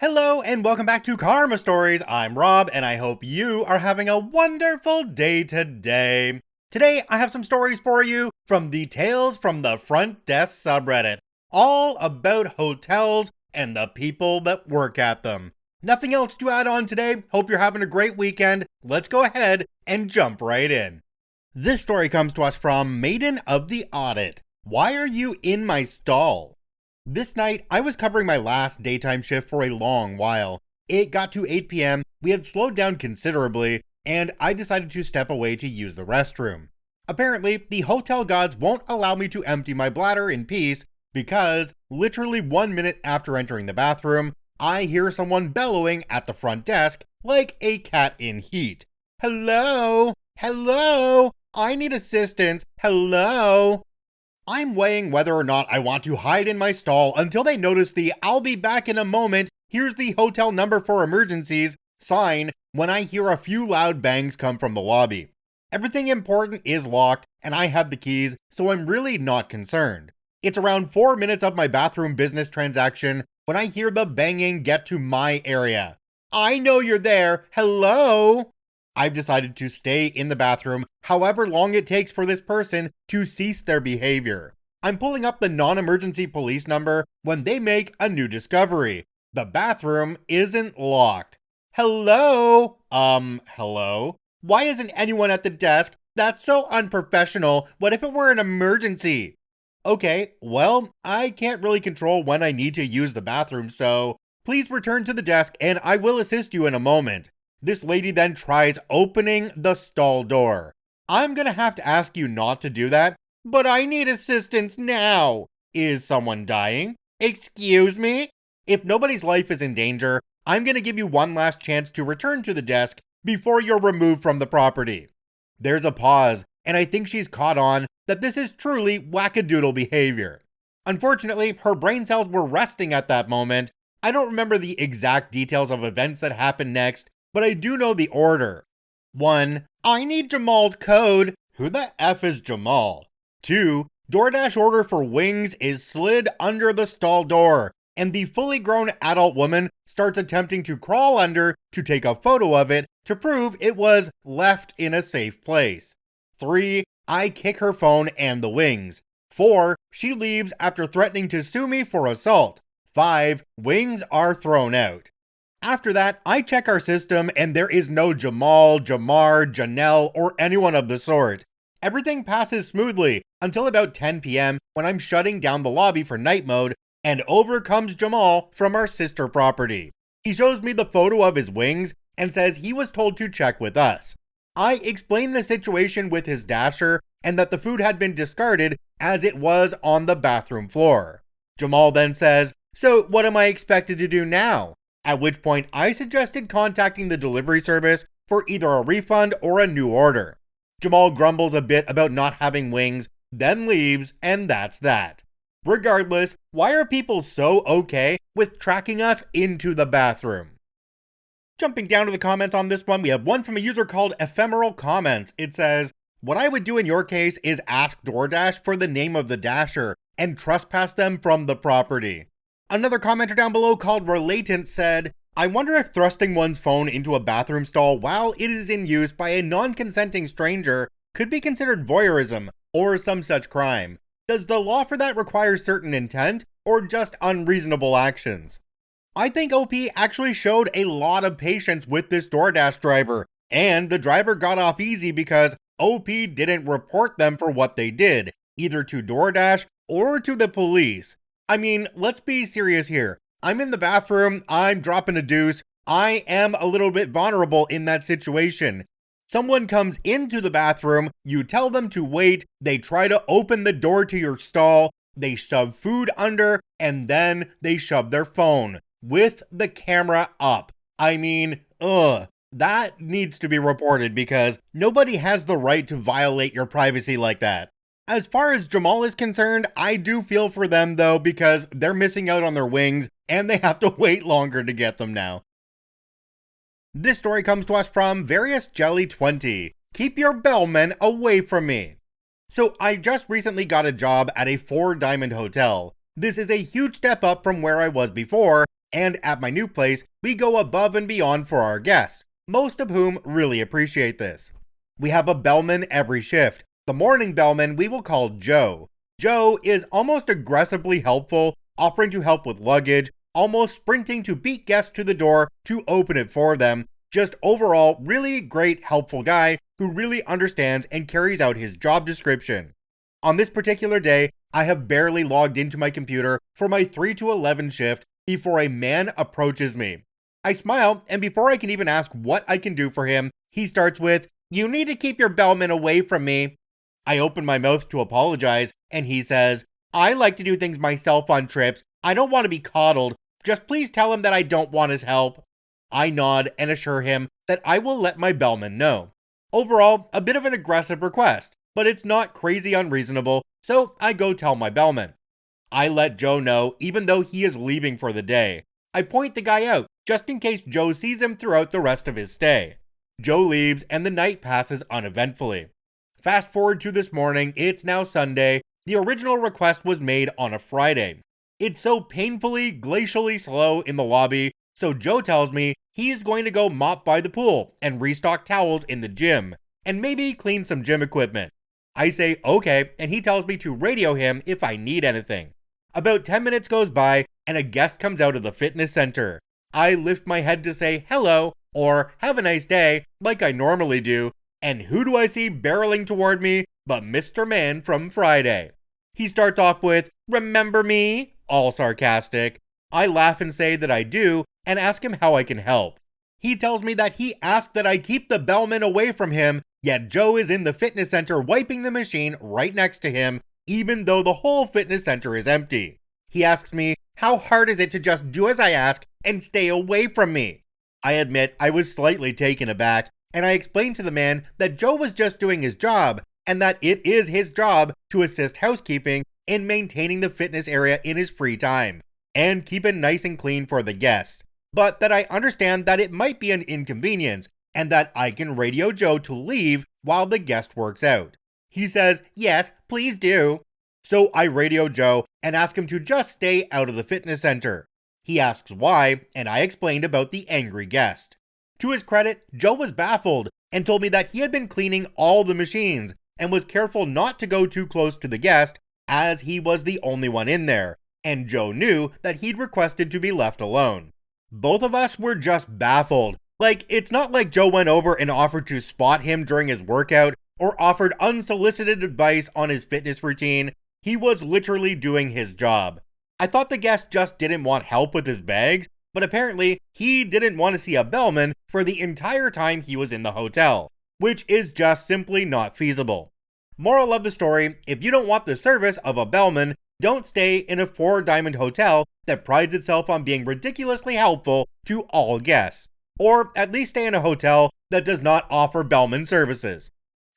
Hello and welcome back to Karma Stories. I'm Rob and I hope you are having a wonderful day today. Today I have some stories for you from the Tales from the Front Desk subreddit, all about hotels and the people that work at them. Nothing else to add on today. Hope you're having a great weekend. Let's go ahead and jump right in. This story comes to us from Maiden of the Audit. Why are you in my stall? This night, I was covering my last daytime shift for a long while. It got to 8 p.m., we had slowed down considerably, and I decided to step away to use the restroom. Apparently, the hotel gods won't allow me to empty my bladder in peace because, literally 1 minute after entering the bathroom, I hear someone bellowing at the front desk like a cat in heat. Hello? Hello? I need assistance. Hello? I'm weighing whether or not I want to hide in my stall until they notice the "I'll be back in a moment, here's the hotel number for emergencies" sign when I hear a few loud bangs come from the lobby. Everything important is locked and I have the keys, so I'm really not concerned. It's around 4 minutes of my bathroom business transaction when I hear the banging get to my area. I know you're there, hello? I've decided to stay in the bathroom however long it takes for this person to cease their behavior. I'm pulling up the non-emergency police number when they make a new discovery. The bathroom isn't locked. Hello? Hello? Why isn't anyone at the desk? That's so unprofessional. What if it were an emergency? Okay, well, I can't really control when I need to use the bathroom, so please return to the desk and I will assist you in a moment. This lady then tries opening the stall door. I'm gonna have to ask you not to do that, but I need assistance now. Is someone dying? Excuse me? If nobody's life is in danger, I'm gonna give you one last chance to return to the desk before you're removed from the property. There's a pause, and I think she's caught on that this is truly wackadoodle behavior. Unfortunately, her brain cells were resting at that moment. I don't remember the exact details of events that happened next, but I do know the order. 1. I need Jamal's code. Who the F is Jamal? 2. DoorDash order for wings is slid under the stall door, and the fully grown adult woman starts attempting to crawl under to take a photo of it to prove it was left in a safe place. 3. I kick her phone and the wings. 4. She leaves after threatening to sue me for assault. 5. Wings are thrown out. After that, I check our system and there is no Jamal, Jamar, Janelle, or anyone of the sort. Everything passes smoothly until about 10 p.m. when I'm shutting down the lobby for night mode and over comes Jamal from our sister property. He shows me the photo of his wings and says he was told to check with us. I explain the situation with his dasher and that the food had been discarded as it was on the bathroom floor. Jamal then says, "So what am I expected to do now?" At which point I suggested contacting the delivery service for either a refund or a new order. Jamal grumbles a bit about not having wings, then leaves, and that's that. Regardless, why are people so okay with tracking us into the bathroom? Jumping down to the comments on this one, we have one from a user called Ephemeral Comments. It says, "What I would do in your case is ask DoorDash for the name of the dasher and trespass them from the property." Another commenter down below called Relatant said, "I wonder if thrusting one's phone into a bathroom stall while it is in use by a non-consenting stranger could be considered voyeurism or some such crime. Does the law for that require certain intent or just unreasonable actions?" I think OP actually showed a lot of patience with this DoorDash driver, and the driver got off easy because OP didn't report them for what they did, either to DoorDash or to the police. I mean, let's be serious here. I'm in the bathroom, I'm dropping a deuce, I am a little bit vulnerable in that situation. Someone comes into the bathroom, you tell them to wait, they try to open the door to your stall, they shove food under, and then they shove their phone with the camera up. I mean, that needs to be reported because nobody has the right to violate your privacy like that. As far as Jamal is concerned, I do feel for them though because they're missing out on their wings and they have to wait longer to get them now. This story comes to us from Various Jelly 20. Keep your bellmen away from me. So I just recently got a job at a 4-diamond hotel. This is a huge step up from where I was before, and at my new place, we go above and beyond for our guests, most of whom really appreciate this. We have a bellman every shift. The morning bellman we will call Joe. Joe is almost aggressively helpful, offering to help with luggage, almost sprinting to beat guests to the door to open it for them. Just overall, really great, helpful guy who really understands and carries out his job description. On this particular day, I have barely logged into my computer for my 3 to 11 shift before a man approaches me. I smile, and before I can even ask what I can do for him, he starts with, "You need to keep your bellman away from me." I open my mouth to apologize, and he says, "I like to do things myself on trips. I don't want to be coddled. Just please tell him that I don't want his help." I nod and assure him that I will let my bellman know. Overall, a bit of an aggressive request, but it's not crazy unreasonable, so I go tell my bellman. I let Joe know even though he is leaving for the day. I point the guy out, just in case Joe sees him throughout the rest of his stay. Joe leaves and the night passes uneventfully. Fast forward to this morning, it's now Sunday. The original request was made on a Friday. It's so painfully, glacially slow in the lobby, so Joe tells me he's going to go mop by the pool and restock towels in the gym, and maybe clean some gym equipment. I say okay, and he tells me to radio him if I need anything. About 10 minutes goes by, and a guest comes out of the fitness center. I lift my head to say hello, or have a nice day, like I normally do, and who do I see barreling toward me but Mr. Man from Friday? He starts off with, "Remember me?" all sarcastic. I laugh and say that I do, and ask him how I can help. He tells me that he asked that I keep the bellman away from him, yet Joe is in the fitness center wiping the machine right next to him, even though the whole fitness center is empty. He asks me, how hard is it to just do as I ask and stay away from me? I admit I was slightly taken aback, and I explained to the man that Joe was just doing his job, and that it is his job to assist housekeeping in maintaining the fitness area in his free time, and keep it nice and clean for the guests. But that I understand that it might be an inconvenience, and that I can radio Joe to leave while the guest works out. He says, yes, please do. So I radio Joe and ask him to just stay out of the fitness center. He asks why, and I explained about the angry guest. To his credit, Joe was baffled and told me that he had been cleaning all the machines and was careful not to go too close to the guest as he was the only one in there, and Joe knew that he'd requested to be left alone. Both of us were just baffled. Like, it's not like Joe went over and offered to spot him during his workout or offered unsolicited advice on his fitness routine. He was literally doing his job. I thought the guest just didn't want help with his bags, but apparently he didn't want to see a bellman for the entire time he was in the hotel, which is just simply not feasible. Moral of the story, if you don't want the service of a bellman, don't stay in a 4-diamond hotel that prides itself on being ridiculously helpful to all guests. Or at least stay in a hotel that does not offer bellman services.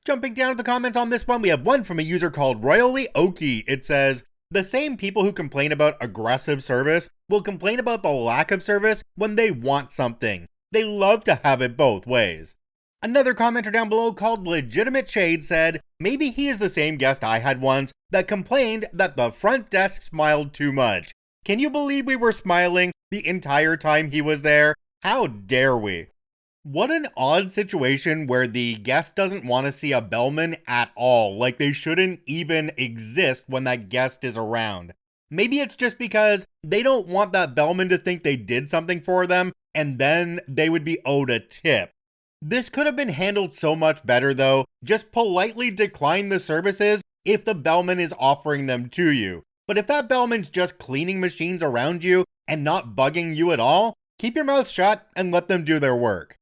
Jumping down to the comments on this one, we have one from a user called Royally Okie. It says, the same people who complain about aggressive service will complain about the lack of service when they want something. They love to have it both ways. Another commenter down below called Legitimate Shade said, maybe he is the same guest I had once that complained that the front desk smiled too much. Can you believe we were smiling the entire time he was there? How dare we? What an odd situation where the guest doesn't want to see a bellman at all, like they shouldn't even exist when that guest is around. Maybe it's just because they don't want that bellman to think they did something for them and then they would be owed a tip. This could have been handled so much better though. Just politely decline the services if the bellman is offering them to you. But if that bellman's just cleaning machines around you and not bugging you at all, keep your mouth shut and let them do their work.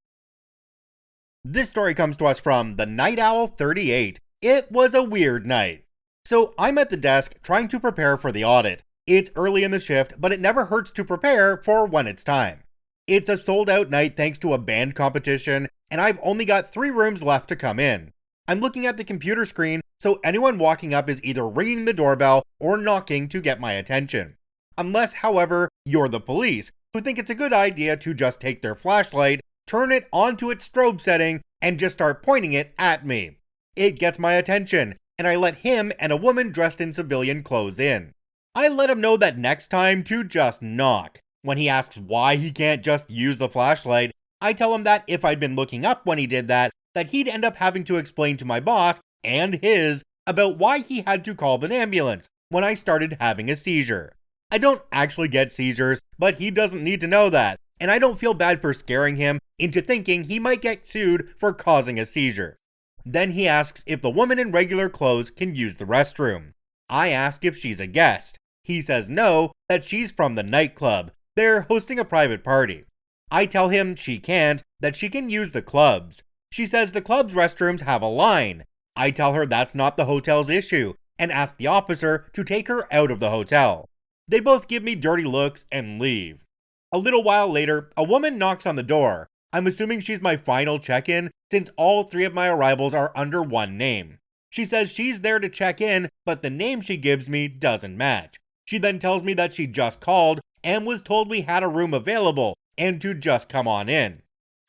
This story comes to us from the Night Owl 38. It was a weird night. So I'm at the desk trying to prepare for the audit. It's early in the shift, but it never hurts to prepare for when it's time. It's a sold out night thanks to a band competition, and I've only got 3 rooms left to come in. I'm looking at the computer screen, so anyone walking up is either ringing the doorbell or knocking to get my attention. Unless, however, you're the police, who think it's a good idea to just take their flashlight, turn it onto its strobe setting, and just start pointing it at me. It gets my attention, and I let him and a woman dressed in civilian clothes in. I let him know that next time to just knock. When he asks why he can't just use the flashlight, I tell him that if I'd been looking up when he did that he'd end up having to explain to my boss and his about why he had to call an ambulance when I started having a seizure. I don't actually get seizures, but he doesn't need to know that, and I don't feel bad for scaring him into thinking he might get sued for causing a seizure. Then he asks if the woman in regular clothes can use the restroom. I ask if she's a guest. He says no, that she's from the nightclub. They're hosting a private party. I tell him she can't, that she can use the club's. She says the club's restrooms have a line. I tell her that's not the hotel's issue, and ask the officer to take her out of the hotel. They both give me dirty looks and leave. A little while later, a woman knocks on the door. I'm assuming she's my final check-in, since all 3 of my arrivals are under one name. She says she's there to check in, but the name she gives me doesn't match. She then tells me that she just called and was told we had a room available and to just come on in.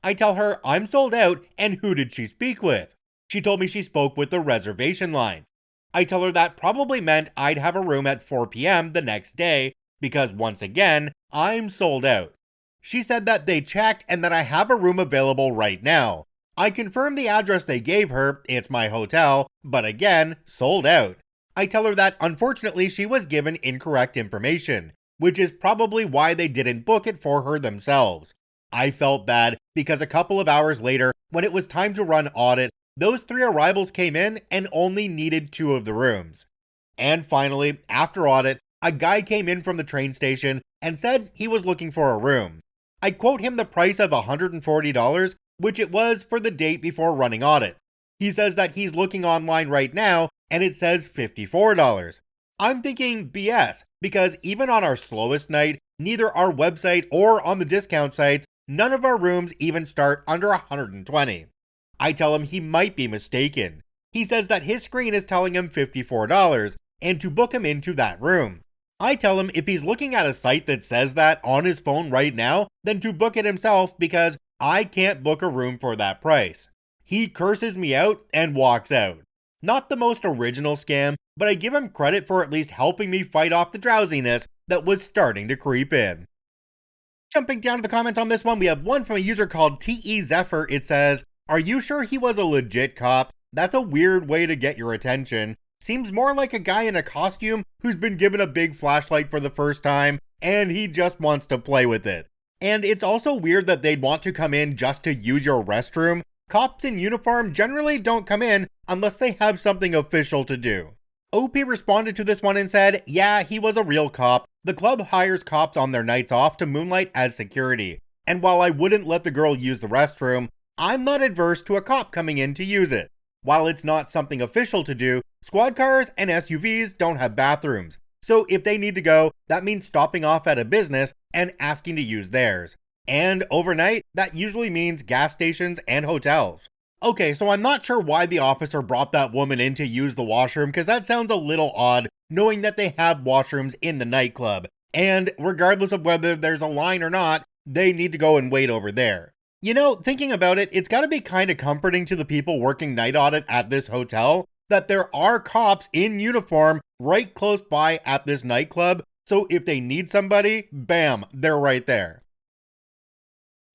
I tell her I'm sold out, and who did she speak with? She told me she spoke with the reservation line. I tell her that probably meant I'd have a room at 4 p.m. the next day, because once again, I'm sold out. She said that they checked and that I have a room available right now. I confirmed the address they gave her, it's my hotel, but again, sold out. I tell her that unfortunately she was given incorrect information, which is probably why they didn't book it for her themselves. I felt bad because a couple of hours later, when it was time to run audit, those 3 arrivals came in and only needed 2 of the rooms. And finally, after audit, a guy came in from the train station and said he was looking for a room. I quote him the price of $140, which it was for the date before running audit. He says that he's looking online right now and it says $54. I'm thinking BS, because even on our slowest night, neither our website or on the discount sites, none of our rooms even start under $120. I tell him he might be mistaken. He says that his screen is telling him $54 and to book him into that room. I tell him if he's looking at a site that says that on his phone right now, then to book it himself, because I can't book a room for that price. He curses me out and walks out. Not the most original scam, but I give him credit for at least helping me fight off the drowsiness that was starting to creep in. Jumping down to the comments on this one, we have one from a user called TE Zephyr. It says, "Are you sure he was a legit cop? That's a weird way to get your attention. Seems more like a guy in a costume who's been given a big flashlight for the first time, and he just wants to play with it. And it's also weird that they'd want to come in just to use your restroom. Cops in uniform generally don't come in unless they have something official to do." OP responded to this one and said, "Yeah, he was a real cop. The club hires cops on their nights off to moonlight as security. And while I wouldn't let the girl use the restroom, I'm not adverse to a cop coming in to use it. While it's not something official to do, squad cars and SUVs don't have bathrooms. So if they need to go, that means stopping off at a business and asking to use theirs. And overnight, that usually means gas stations and hotels." Okay, so I'm not sure why the officer brought that woman in to use the washroom, because that sounds a little odd, knowing that they have washrooms in the nightclub. And regardless of whether there's a line or not, they need to go and wait over there. You know, thinking about it, it's gotta be kinda comforting to the people working night audit at this hotel that there are cops in uniform right close by at this nightclub, so if they need somebody, bam, they're right there.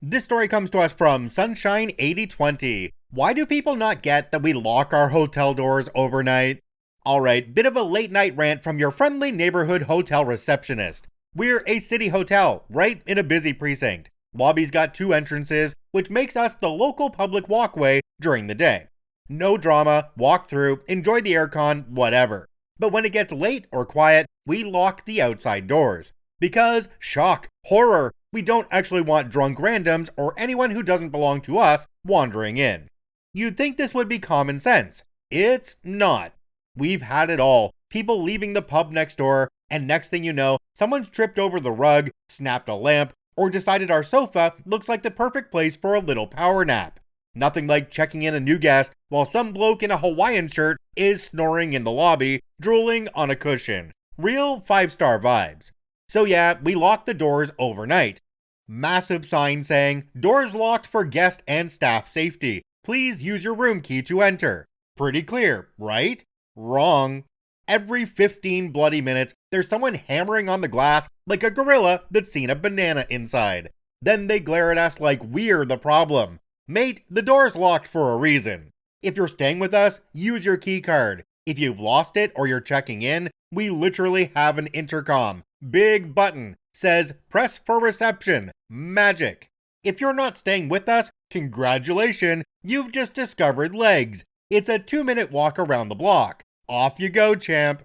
This story comes to us from Sunshine8020. Why do people not get that we lock our hotel doors overnight? Alright, bit of a late night rant from your friendly neighborhood hotel receptionist. We're a city hotel, right in a busy precinct. Lobby's got 2 entrances, which makes us the local public walkway during the day. No drama, walk through, enjoy the aircon, whatever. But when it gets late or quiet, we lock the outside doors. Because, shock, horror, we don't actually want drunk randoms or anyone who doesn't belong to us wandering in. You'd think this would be common sense. It's not. We've had it all. People leaving the pub next door, and next thing you know, someone's tripped over the rug, snapped a lamp, or decided our sofa looks like the perfect place for a little power nap. Nothing like checking in a new guest while some bloke in a Hawaiian shirt is snoring in the lobby, drooling on a cushion. Real 5-star vibes. So yeah, we lock the doors overnight. Massive sign saying, "Doors locked for guest and staff safety. Please use your room key to enter." Pretty clear, right? Wrong. Every 15 bloody minutes, there's someone hammering on the glass like a gorilla that's seen a banana inside. Then they glare at us like we're the problem. Mate, the door's locked for a reason. If you're staying with us, use your key card. If you've lost it or you're checking in, we literally have an intercom. Big button. Says, press for reception. Magic. If you're not staying with us, congratulations, you've just discovered legs. It's a 2-minute walk around the block. Off you go, champ.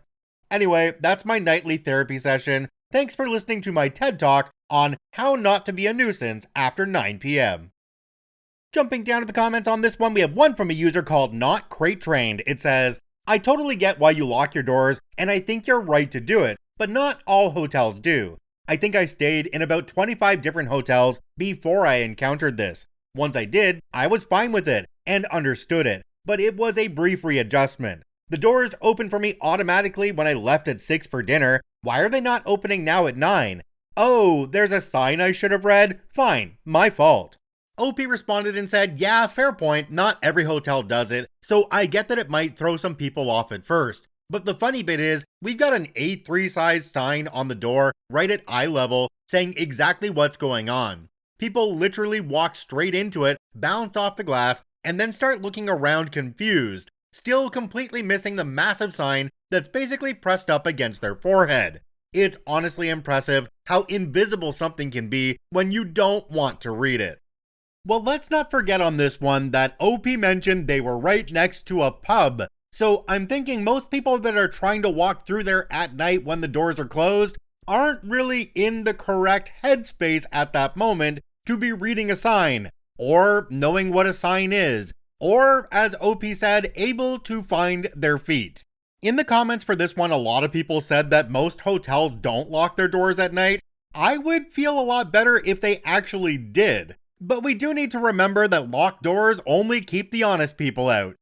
Anyway, that's my nightly therapy session. Thanks for listening to my TED Talk on how not to be a nuisance after 9 p.m. Jumping down to the comments on this one, we have one from a user called Not Crate Trained. It says, I totally get why you lock your doors, and I think you're right to do it, but not all hotels do. I think I stayed in about 25 different hotels before I encountered this. Once I did, I was fine with it and understood it, but it was a brief readjustment. The doors opened for me automatically when I left at 6 for dinner. Why are they not opening now at 9? Oh, there's a sign I should have read? Fine, my fault. OP responded and said, yeah, fair point, not every hotel does it, so I get that it might throw some people off at first. But the funny bit is, we've got an A3 size sign on the door right at eye level saying exactly what's going on. People literally walk straight into it, bounce off the glass, and then start looking around confused, still completely missing the massive sign that's basically pressed up against their forehead. It's honestly impressive how invisible something can be when you don't want to read it. Well, let's not forget on this one that OP mentioned they were right next to a pub. So I'm thinking most people that are trying to walk through there at night when the doors are closed aren't really in the correct headspace at that moment to be reading a sign, or knowing what a sign is, or, as OP said, able to find their feet. In the comments for this one, a lot of people said that most hotels don't lock their doors at night. I would feel a lot better if they actually did. But we do need to remember that locked doors only keep the honest people out.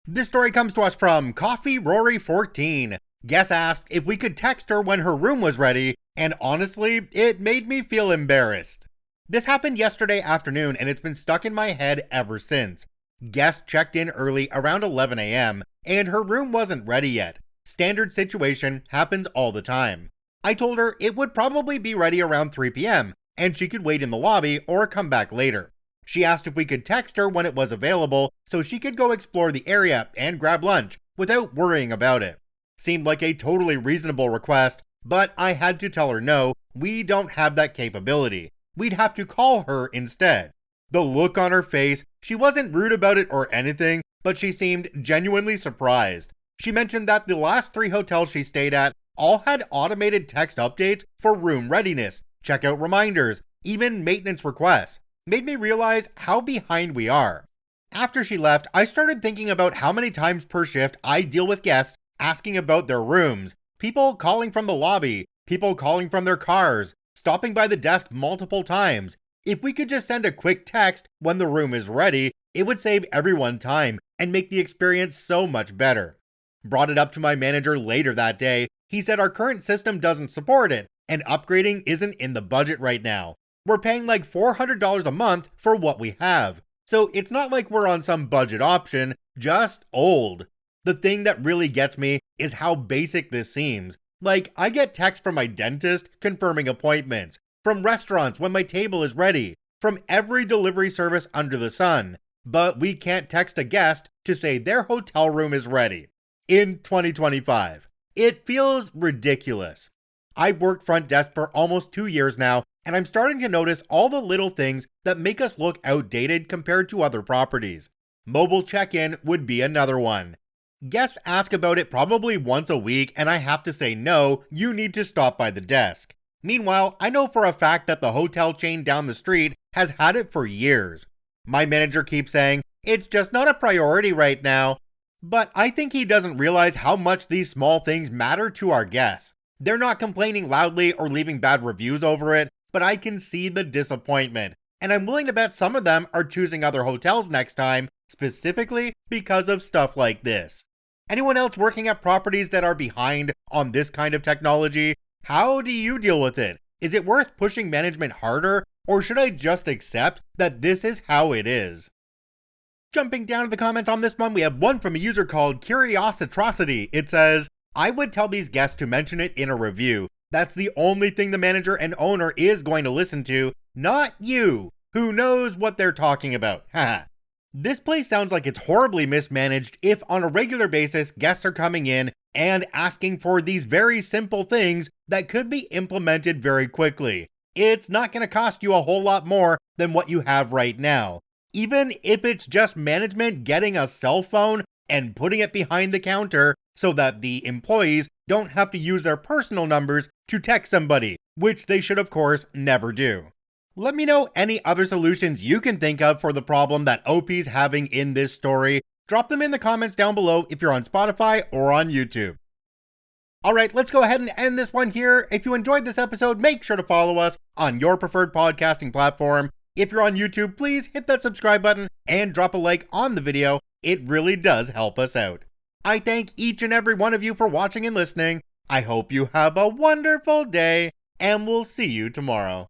This story comes to us from Coffee Rory 14. Guess asked if we could text her when her room was ready, and honestly, it made me feel embarrassed. This happened yesterday afternoon and it's been stuck in my head ever since. Guest checked in early around 11 a.m. and her room wasn't ready yet. Standard situation, happens all the time. I told her it would probably be ready around 3 p.m. and she could wait in the lobby or come back later. She asked if we could text her when it was available so she could go explore the area and grab lunch without worrying about it. Seemed like a totally reasonable request, but I had to tell her no, we don't have that capability. We'd have to call her instead. The look on her face, she wasn't rude about it or anything, but she seemed genuinely surprised. She mentioned that the last 3 hotels she stayed at all had automated text updates for room readiness, checkout reminders, even maintenance requests. Made me realize how behind we are. After she left, I started thinking about how many times per shift I deal with guests asking about their rooms, people calling from the lobby, people calling from their cars, stopping by the desk multiple times. If we could just send a quick text when the room is ready, it would save everyone time and make the experience so much better. Brought it up to my manager later that day. He said our current system doesn't support it and upgrading isn't in the budget right now. We're paying like $400 a month for what we have. So it's not like we're on some budget option, just old. The thing that really gets me is how basic this seems. Like, I get texts from my dentist confirming appointments, from restaurants when my table is ready, from every delivery service under the sun. But we can't text a guest to say their hotel room is ready. In 2025. It feels ridiculous. I've worked front desk for almost 2 years now, and I'm starting to notice all the little things that make us look outdated compared to other properties. Mobile check-in would be another one. Guests ask about it probably once a week, and I have to say no, you need to stop by the desk. Meanwhile, I know for a fact that the hotel chain down the street has had it for years. My manager keeps saying, it's just not a priority right now. But I think he doesn't realize how much these small things matter to our guests. They're not complaining loudly or leaving bad reviews over it, but I can see the disappointment. And I'm willing to bet some of them are choosing other hotels next time, specifically because of stuff like this. Anyone else working at properties that are behind on this kind of technology? How do you deal with it? Is it worth pushing management harder, or should I just accept that this is how it is? Jumping down to the comments on this one, we have one from a user called Curiositrocity. It says, I would tell these guests to mention it in a review. That's the only thing the manager and owner is going to listen to, not you, who knows what they're talking about. Haha. This place sounds like it's horribly mismanaged if on a regular basis guests are coming in and asking for these very simple things that could be implemented very quickly. It's not going to cost you a whole lot more than what you have right now. Even if it's just management getting a cell phone and putting it behind the counter so that the employees don't have to use their personal numbers to text somebody, which they should of course never do. Let me know any other solutions you can think of for the problem that OP's having in this story. Drop them in the comments down below if you're on Spotify or on YouTube. Alright, let's go ahead and end this one here. If you enjoyed this episode, make sure to follow us on your preferred podcasting platform. If you're on YouTube, please hit that subscribe button and drop a like on the video. It really does help us out. I thank each and every one of you for watching and listening. I hope you have a wonderful day, and we'll see you tomorrow.